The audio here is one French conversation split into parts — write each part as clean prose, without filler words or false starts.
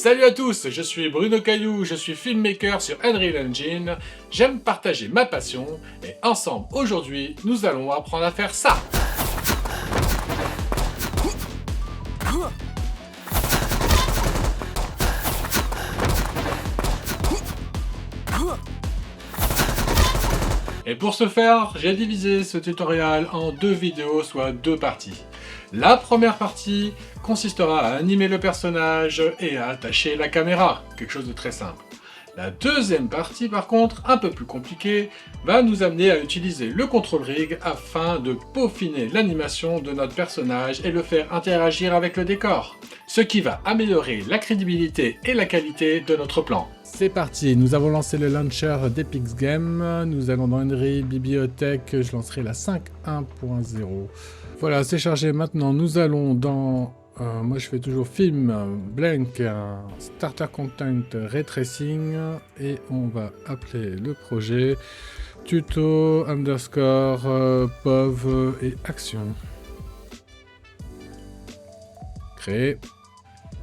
Salut à tous, je suis Bruno Caillou, je suis filmmaker sur Unreal Engine. J'aime partager ma passion et ensemble aujourd'hui, nous allons apprendre à faire ça. Et pour ce faire, j'ai divisé ce tutoriel en deux vidéos, soit deux parties. La première partie consistera à animer le personnage et à attacher la caméra, quelque chose de très simple. La deuxième partie, par contre, un peu plus compliquée, va nous amener à utiliser le control rig afin de peaufiner l'animation de notre personnage et le faire interagir avec le décor, ce qui va améliorer la crédibilité et la qualité de notre plan. C'est parti, nous avons lancé le launcher d'Epix Games, nous allons dans Unreal Bibliothèque, je lancerai la 5.1.0. Voilà, c'est chargé. Maintenant, nous allons dans... moi, je fais toujours film, blank, starter content, ray tracing, et on va appeler le projet tuto underscore pov et action. Créer.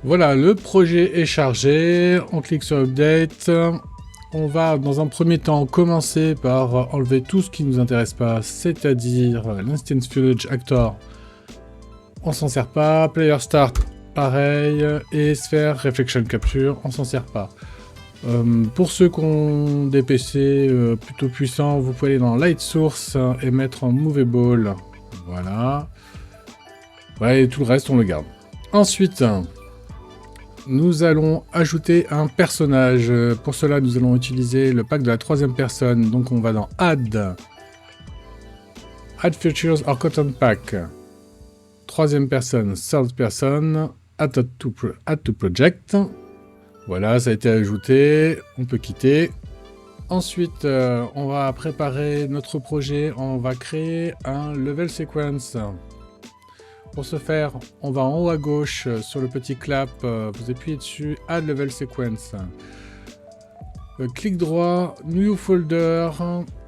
Voilà, le projet est chargé. On clique sur update. On va dans un premier temps commencer par enlever tout ce qui ne nous intéresse pas, c'est-à-dire l'Instance Footage Actor. On s'en sert pas. Player Start, pareil. Et Sphere Reflection Capture, on s'en sert pas. Pour ceux qui ont des PC plutôt puissants, vous pouvez aller dans Light Source et mettre en Movable. Voilà. Ouais, et tout le reste, on le garde. Ensuite... nous allons ajouter un personnage. Pour cela, nous allons utiliser le pack de la troisième personne. Donc, on va dans Add. Add Features or Content Pack. Troisième personne, third person. Add to Project. Voilà, ça a été ajouté. On peut quitter. Ensuite, on va préparer notre projet. On va créer un level sequence. Pour ce faire, on va en haut à gauche sur le petit clap, vous appuyez dessus, Add Level Sequence. Clic droit, New Folder,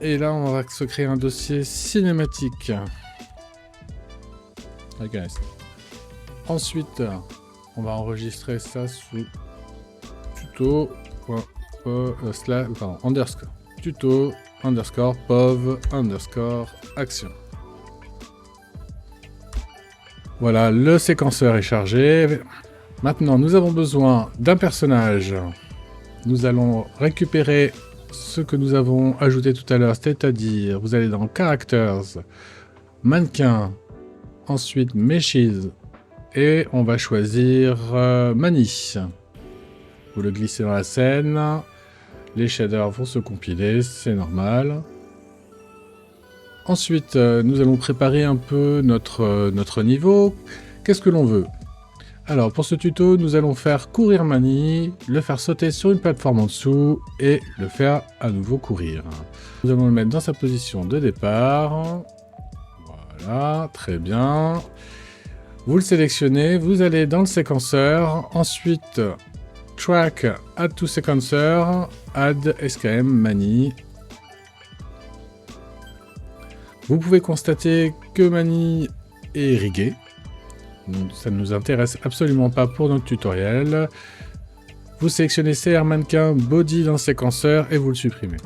et là on va se créer un dossier cinématique. Okay. Ensuite, on va enregistrer ça sous tuto, underscore, tuto, underscore, pov, underscore, action. Voilà, le séquenceur est chargé. Maintenant, nous avons besoin d'un personnage. Nous allons récupérer ce que nous avons ajouté tout à l'heure, c'est-à-dire, vous allez dans Characters, Mannequin, ensuite Meshes, et on va choisir Mani. Vous le glissez dans la scène. Les shaders vont se compiler, c'est normal. Ensuite, nous allons préparer un peu notre niveau. Qu'est-ce que l'on veut? Alors, pour ce tuto, nous allons faire courir Mani, le faire sauter sur une plateforme en dessous et le faire à nouveau courir. Nous allons le mettre dans sa position de départ. Voilà, très bien. Vous le sélectionnez, vous allez dans le séquenceur. Ensuite, Track, Add to Sequencer, Add SKM Mani. Vous pouvez constater que Mani est rigué. Ça ne nous intéresse absolument pas pour notre tutoriel. Vous sélectionnez CR Mannequin Body dans le séquenceur et vous le supprimez.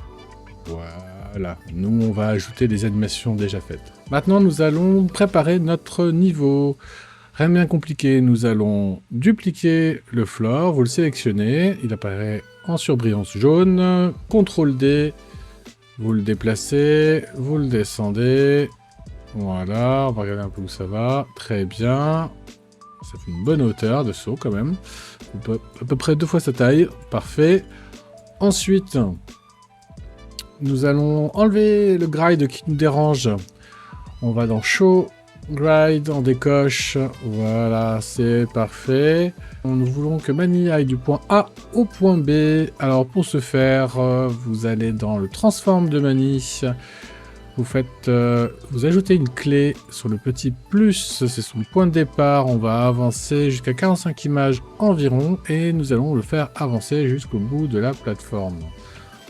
Voilà. Nous, on va ajouter des animations déjà faites. Maintenant, nous allons préparer notre niveau. Rien de bien compliqué. Nous allons dupliquer le floor. Vous le sélectionnez. Il apparaît en surbrillance jaune. CTRL D. Vous le déplacez, vous le descendez. Voilà, on va regarder un peu où ça va. Très bien. Ça fait une bonne hauteur de saut quand même. À peu près 2 fois sa taille. Parfait. Ensuite, nous allons enlever le glide qui nous dérange. On va dans Show, Glide, on décoche. Voilà, c'est parfait. Nous voulons que Mani aille du point A au point B. Alors pour ce faire, vous allez dans le Transform de Mani. Vous ajoutez une clé sur le petit plus, c'est son point de départ. On va avancer jusqu'à 45 images environ et nous allons le faire avancer jusqu'au bout de la plateforme.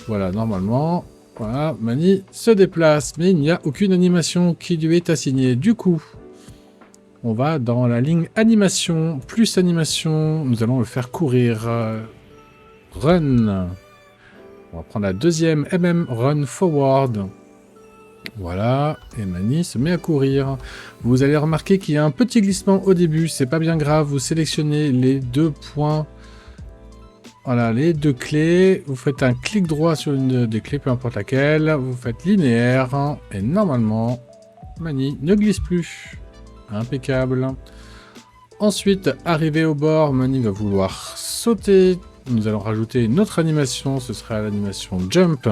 Voilà, normalement, voilà, Mani se déplace, mais il n'y a aucune animation qui lui est assignée. Du coup, On va dans la ligne animation. Plus animation, nous allons le faire courir. Run. On va prendre la deuxième run forward. Voilà, et Mani se met à courir. Vous allez remarquer qu'il y a un petit glissement au début, c'est pas bien grave. Vous sélectionnez les 2 points. Voilà, les 2 clés. Vous faites un clic droit sur une des clés, peu importe laquelle. Vous faites linéaire. Et normalement, Mani ne glisse plus. Impeccable. Ensuite, arrivé au bord, Mani va vouloir sauter. Nous allons rajouter une autre animation. Ce sera l'animation jump.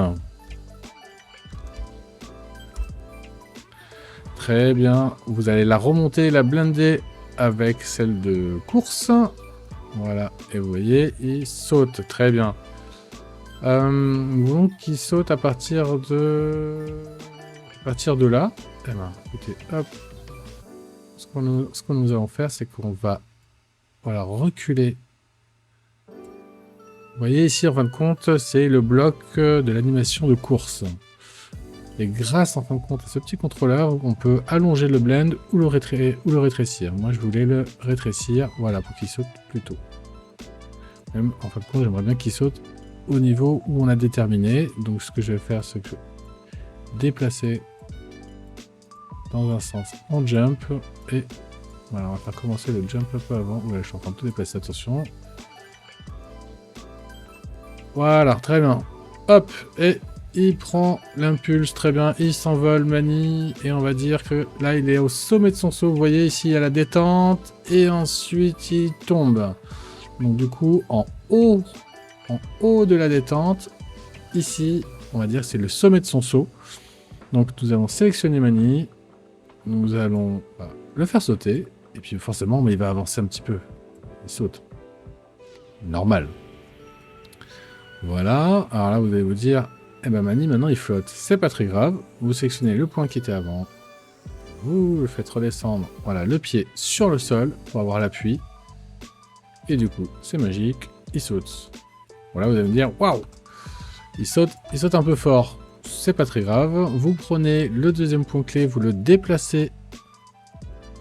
Très bien. Vous allez la remonter, la blender avec celle de course. Voilà, et vous voyez, il saute, très bien. Donc, il saute à partir de là. Eh ben, écoutez, hop. Ce que nous allons faire, c'est qu'on va, voilà, reculer. Vous voyez ici, en fin de compte, c'est le bloc de l'animation de course. Et grâce, en fin de compte, à ce petit contrôleur, on peut allonger le blend ou le rétrécir. Moi, je voulais le rétrécir, voilà, pour qu'il saute plus tôt. Même, en fin de compte, j'aimerais bien qu'il saute au niveau où on a déterminé. Donc, ce que je vais faire, c'est que déplacer dans un sens en jump. Et voilà, on va faire commencer le jump un peu avant. Voilà, je suis en train de tout déplacer, attention. Voilà, très bien. Hop, et il prend l'impulse, très bien. Il s'envole, Mani. Et on va dire que là, il est au sommet de son saut. Vous voyez, ici, il y a la détente. Et ensuite, il tombe. Donc du coup, en haut de la détente, ici, on va dire que c'est le sommet de son saut. Donc nous allons sélectionner Mani, nous allons le faire sauter, et puis forcément, mais il va avancer un petit peu. Il saute. Normal. Voilà, alors là vous allez vous dire, eh ben Mani maintenant il flotte. C'est pas très grave, vous sélectionnez le point qui était avant, vous le faites redescendre, voilà, le pied sur le sol pour avoir l'appui. Et du coup, c'est magique, il saute. Voilà, vous allez me dire, waouh, il saute un peu fort. C'est pas très grave. Vous prenez le deuxième point clé, vous le déplacez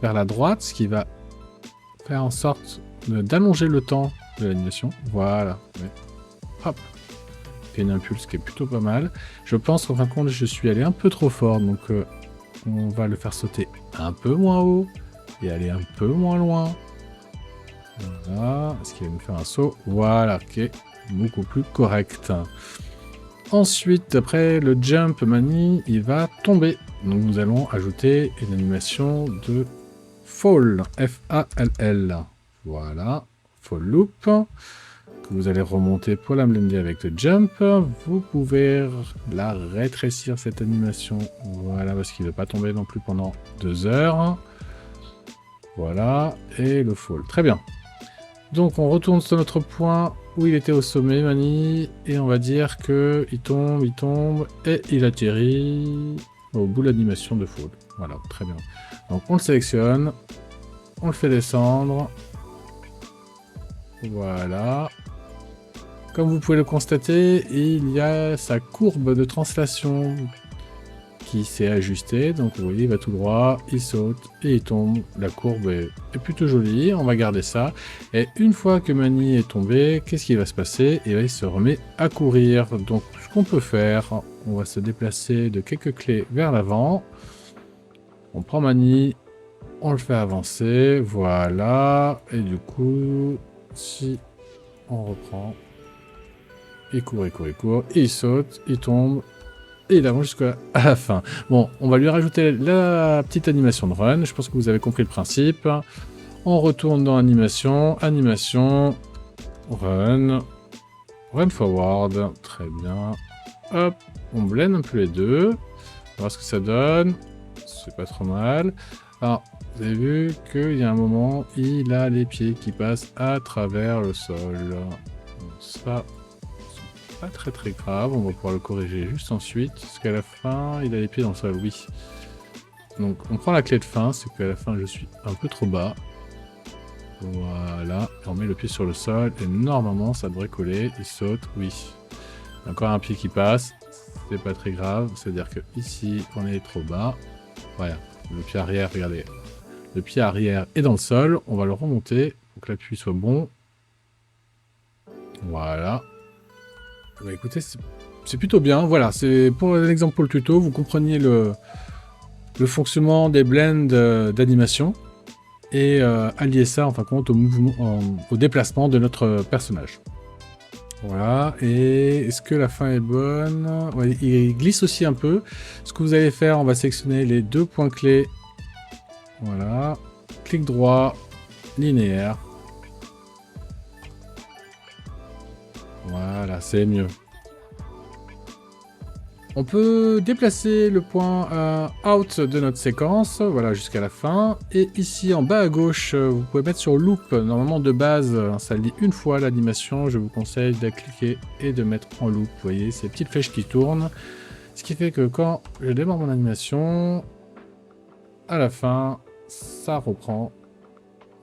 vers la droite, ce qui va faire en sorte d'allonger le temps de l'animation. Voilà. Ouais. Hop. Il y a une impulse qui est plutôt pas mal. Je pense qu'en fin de compte, je suis allé un peu trop fort, donc on va le faire sauter un peu moins haut et aller un peu moins loin. Voilà, est-ce qu'il va nous faire un saut? Voilà, qui est beaucoup plus correct. Ensuite, après le jump Mani, il va tomber. Donc nous allons ajouter une animation de fall, F-A-L-L. Voilà, fall loop, que vous allez remonter pour la blender avec le jump. Vous pouvez la rétrécir cette animation, voilà, parce qu'il ne va pas tomber non plus pendant 2 heures. Voilà, et le fall, très bien. Donc on retourne sur notre point où il était au sommet, Mani, et on va dire que il tombe, et il atterrit au bout de l'animation de fall. Voilà, très bien. Donc on le sélectionne, on le fait descendre. Voilà. Comme vous pouvez le constater, il y a sa courbe de translation qui s'est ajustée. Donc vous voyez, il va tout droit, il saute et il tombe. La courbe est plutôt jolie, on va garder ça. Et une fois que Mani est tombé, qu'est-ce qui va se passer? Et il se remet à courir. Donc ce qu'on peut faire, on va se déplacer de quelques clés vers l'avant. On prend Mani, on le fait avancer, voilà. Et du coup, si on reprend, il court, et il saute, il tombe. Et il avance jusqu'à la fin. Bon, on va lui rajouter la petite animation de run. Je pense que vous avez compris le principe. On retourne dans animation, run, run forward. Très bien. Hop, on blende un peu les deux. On va voir ce que ça donne. C'est pas trop mal. Alors, vous avez vu qu'il y a un moment, il a les pieds qui passent à travers le sol. Ça... pas très grave, on va pouvoir le corriger juste ensuite, parce qu'à la fin, il a les pieds dans le sol, oui. Donc on prend la clé de fin, c'est qu'à la fin je suis un peu trop bas. Voilà, et on met le pied sur le sol, et normalement ça devrait coller, il saute, oui. Il y a encore un pied qui passe, c'est pas très grave, c'est-à-dire que ici on est trop bas. Voilà, le pied arrière, regardez, le pied arrière est dans le sol. On va le remonter pour que l'appui soit bon. Voilà. Bah, écoutez, c'est plutôt bien. Voilà, c'est pour l'exemple pour le tuto, vous compreniez le fonctionnement des blends d'animation et allier ça en fin de compte au mouvement, au déplacement de notre personnage. Voilà, et est-ce que la fin est bonne? Ouais, il glisse aussi un peu. Ce que vous allez faire, on va sélectionner les deux points clés. Voilà, clic droit, linéaire. Voilà, c'est mieux. On peut déplacer le point out de notre séquence, voilà, jusqu'à la fin. Et ici, en bas à gauche, vous pouvez mettre sur loop. Normalement, de base, ça lit une fois l'animation. Je vous conseille de cliquer et de mettre en loop. Vous voyez, ces petites flèches qui tournent. Ce qui fait que quand je démarre mon animation, à la fin, ça reprend.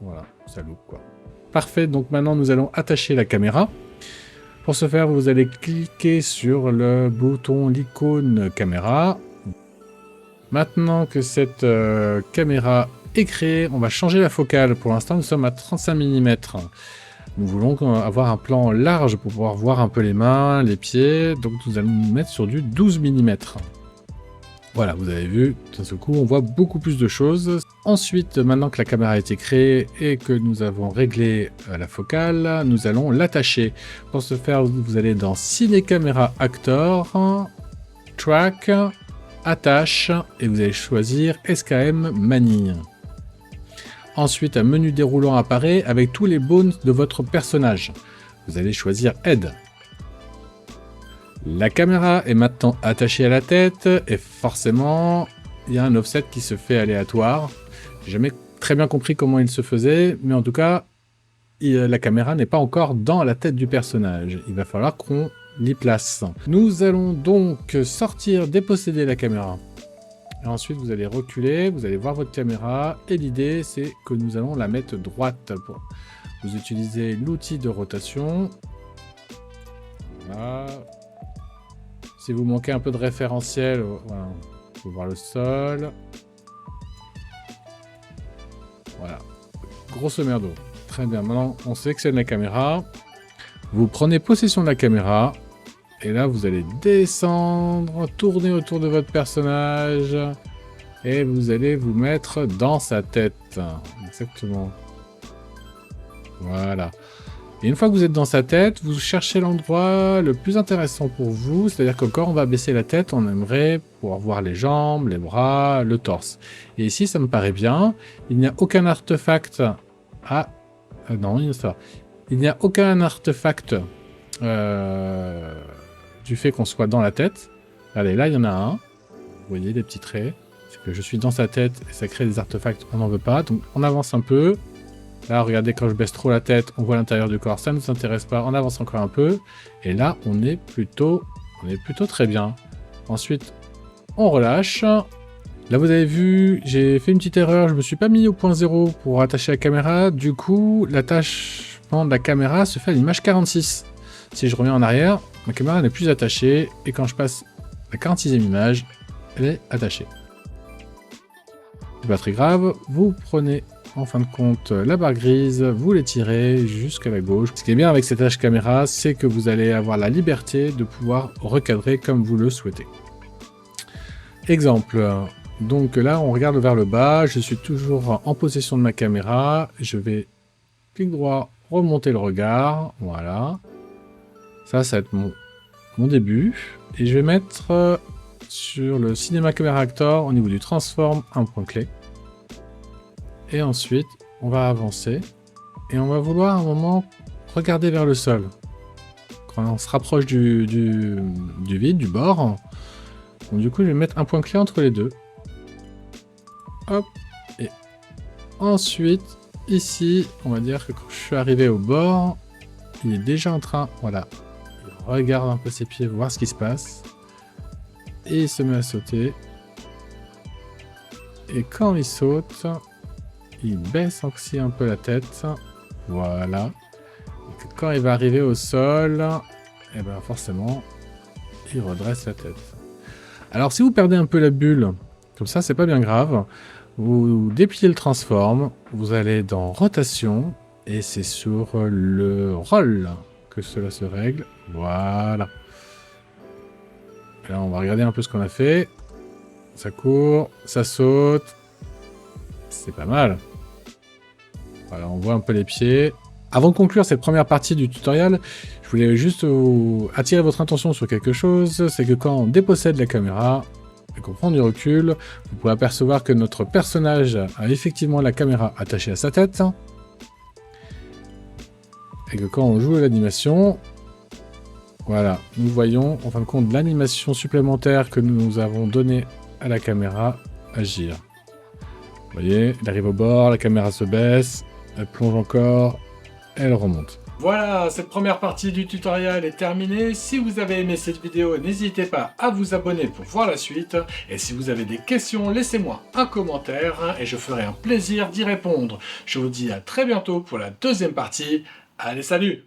Voilà, ça loupe, quoi. Parfait, donc maintenant, nous allons attacher la caméra. Pour ce faire, vous allez cliquer sur le bouton, l'icône caméra. Maintenant que cette caméra est créée, on va changer la focale. Pour l'instant, nous sommes à 35 mm. Nous voulons avoir un plan large pour pouvoir voir un peu les mains, les pieds. Donc nous allons nous mettre sur du 12 mm. Voilà, vous avez vu, d'un seul coup, on voit beaucoup plus de choses. Ensuite, maintenant que la caméra a été créée et que nous avons réglé la focale, nous allons l'attacher. Pour ce faire, vous allez dans Ciné Caméra Actor, Track, Attache, et vous allez choisir SKM Manie. Ensuite, un menu déroulant apparaît avec tous les bones de votre personnage. Vous allez choisir Head. La caméra est maintenant attachée à la tête et forcément, il y a un offset qui se fait aléatoire. J'ai jamais très bien compris comment il se faisait, mais en tout cas, la caméra n'est pas encore dans la tête du personnage. Il va falloir qu'on l'y place. Nous allons donc sortir, déposséder la caméra. Et ensuite, vous allez reculer, vous allez voir votre caméra et l'idée, c'est que nous allons la mettre droite. Vous utilisez l'outil de rotation. Voilà. Si vous manquez un peu de référentiel, voilà, vous pouvez voir le sol. Voilà. Grosso merdo. Très bien. Maintenant, on sélectionne la caméra. Vous prenez possession de la caméra. Et là, vous allez descendre, tourner autour de votre personnage. Et vous allez vous mettre dans sa tête. Exactement. Voilà. Et une fois que vous êtes dans sa tête, vous cherchez l'endroit le plus intéressant pour vous. C'est-à-dire que quand on va baisser la tête, on aimerait pouvoir voir les jambes, les bras, le torse. Et ici, ça me paraît bien. Il n'y a aucun artefact... Ah, non, il n'y a aucun artefact du fait qu'on soit dans la tête. Allez, là, il y en a un. Vous voyez les petits traits. C'est que je suis dans sa tête et ça crée des artefacts. On n'en veut pas. Donc, on avance un peu. Là, regardez, quand je baisse trop la tête, on voit l'intérieur du corps. Ça ne nous intéresse pas. On avance encore un peu. Et là, on est plutôt très bien. Ensuite, on relâche. Là, vous avez vu, j'ai fait une petite erreur. Je ne me suis pas mis au point 0 pour attacher la caméra. Du coup, l'attachement de la caméra se fait à l'image 46. Si je reviens en arrière, ma caméra n'est plus attachée. Et quand je passe la 46e image, elle est attachée. C'est pas très grave. Vous prenez... En fin de compte, la barre grise, vous l'étirez jusqu'à la gauche. Ce qui est bien avec cette tâche caméra, c'est que vous allez avoir la liberté de pouvoir recadrer comme vous le souhaitez. Exemple, donc là on regarde vers le bas, je suis toujours en possession de ma caméra, je vais clic droit, remonter le regard, voilà. Ça va être mon début. Et je vais mettre sur le Cinema Camera Actor, au niveau du Transform, un point clé. Et ensuite, on va avancer. Et on va vouloir à un moment regarder vers le sol. Quand on se rapproche du vide, du bord. Donc du coup, je vais mettre un point clé entre les deux. Hop. Et ensuite, ici, on va dire que quand je suis arrivé au bord, il est déjà en train... Voilà. Il regarde un peu ses pieds, voir ce qui se passe. Et il se met à sauter. Et quand il saute... Il baisse aussi un peu la tête. Voilà. Et quand il va arriver au sol, et ben forcément, il redresse la tête. Alors si vous perdez un peu la bulle, comme ça, c'est pas bien grave. Vous dépliez le transform, vous allez dans rotation, et c'est sur le roll que cela se règle. Voilà. Et là, on va regarder un peu ce qu'on a fait. Ça court, ça saute. C'est pas mal. Voilà, on voit un peu les pieds. Avant de conclure cette première partie du tutoriel, je voulais juste attirer votre attention sur quelque chose. C'est que quand on dépossède la caméra et qu'on prend du recul, vous pouvez apercevoir que notre personnage a effectivement la caméra attachée à sa tête. Et que quand on joue à l'animation, voilà, nous voyons en fin de compte l'animation supplémentaire que nous avons donnée à la caméra agir. Vous voyez, il arrive au bord, la caméra se baisse, elle plonge encore, elle remonte. Voilà, cette première partie du tutoriel est terminée. Si vous avez aimé cette vidéo, n'hésitez pas à vous abonner pour voir la suite. Et si vous avez des questions, laissez-moi un commentaire et je ferai un plaisir d'y répondre. Je vous dis à très bientôt pour la deuxième partie. Allez, salut!